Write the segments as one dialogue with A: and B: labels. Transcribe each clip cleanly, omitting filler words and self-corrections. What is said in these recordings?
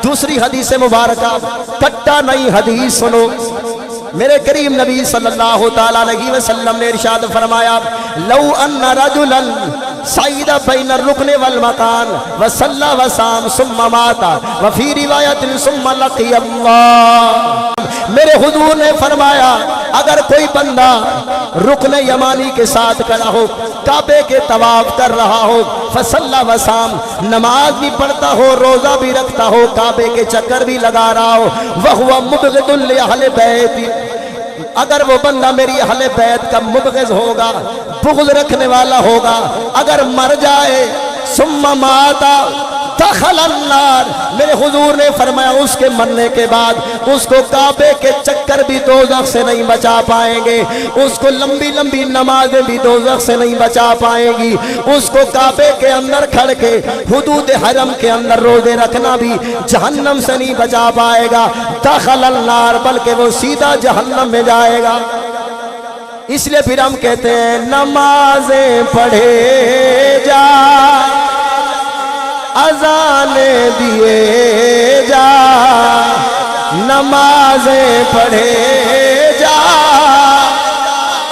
A: دوسری حدیث مبارکہ کٹا نئی حدیث سنو، میرے کریم نبی صلی اللہ تعالیٰ علیہ وسلم نے ارشاد فرمایا لو ان رجلا سعید بین الرکن والمکان وصلی وصام ثم مات وفی روایت ثم لقی اللہ، میرے حضور نے فرمایا اگر کوئی بندہ رکن یمانی کے ساتھ کھڑا ہو، کعبے کے طواف کر رہا ہو، فصلی وصام نماز بھی پڑھتا ہو، روزہ بھی رکھتا ہو، کعبے کے چکر بھی لگا رہا ہو، وہو مبغض لأہل بیت، اگر وہ بندہ میری اہل بیت کا مبغض ہوگا، بغض رکھنے والا ہوگا، اگر مر جائے ثم مات دخل النار، میرے حضور نے فرمایا اس کے مرنے کے بعد اس کو کعبے کے چکر بھی دوزخ سے نہیں بچا پائیں گے، اس کو لمبی لمبی نمازیں بھی دوزخ سے نہیں بچا پائیں گی، اس کو کعبے کے اندر کھڑ کے حدود حرم کے اندر روزے رکھنا بھی جہنم سے نہیں بچا پائے گا، دخل النار، بلکہ وہ سیدھا جہنم میں جائے گا۔ اس لیے پھر ہم کہتے ہیں نمازیں پڑھے جا، اذان دیے جا، نمازیں پڑھے جا،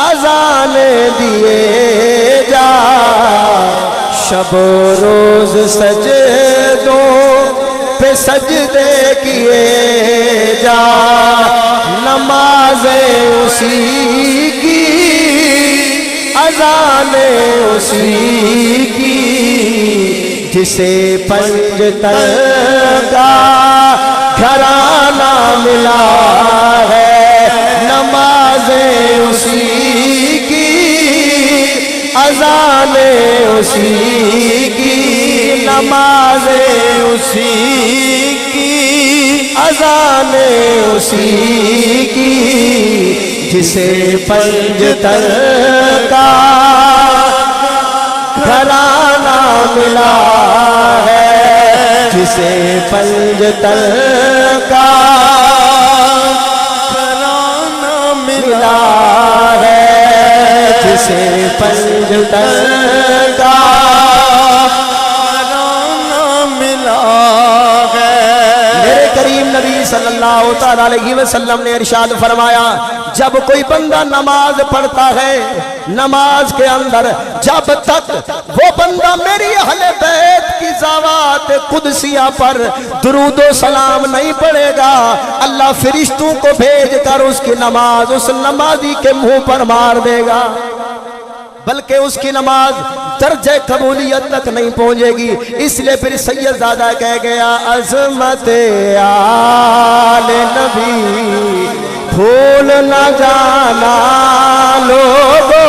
A: اذان دیے جا، شب و روز سجدوں پہ سجدے کیے جا، نمازیں اسی کی، اذانیں اسی کی، جسے پنجتن کا گھرانہ ملا ہے، نمازیں اسی کی، اذانیں اسی کی، نمازیں اسی کی، اذانیں اسی کی، جسے پنجتن کا گھرانہ ملا ہے، جسے پنجتن کا گھرانہ ملا ہے، جسے پنجتن کا گھرانہ ملا ہے۔ میرے کریم نبی صلی اللہ تعالیٰ علیہ وسلم نے ارشاد فرمایا جب کوئی بندہ نماز پڑھتا ہے، نماز کے اندر جب تک وہ بندہ میری اہل بیت کی ذوات قدسیہ پر درود و سلام نہیں پڑھے گا، اللہ فرشتوں کو بھیج کر اس کی نماز اس نمازی کے منہ پر مار دے گا، بلکہ اس کی نماز درجہ قبولیت تک نہیں پہنچے گی۔ اس لیے پھر سید زادہ کہہ گیا عظمت آل نبی بھول نہ جانا لوگو،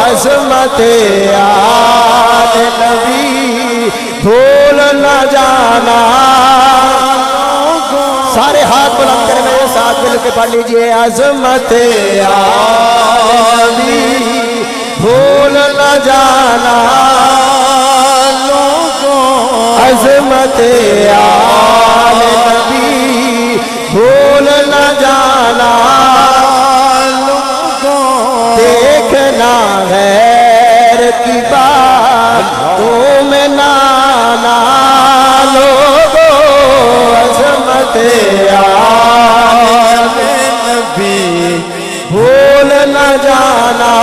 A: عظمت آل نبی بھول نہ جانا لوگو، سارے ہاتھ بلند کریں میرے ساتھ مل کے پڑھ لیجئے عظمت آل نبی بھول نہ جانا لوگوں، عظمت آل نبی بھول نہ جانا لوگوں، دیکھنا غیر کی باتوں میں نانا لوگوں، عظمت آل نبی بھول نہ جانا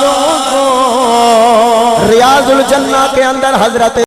A: لوگوں۔ ریاض الجنہ کے اندر حضرت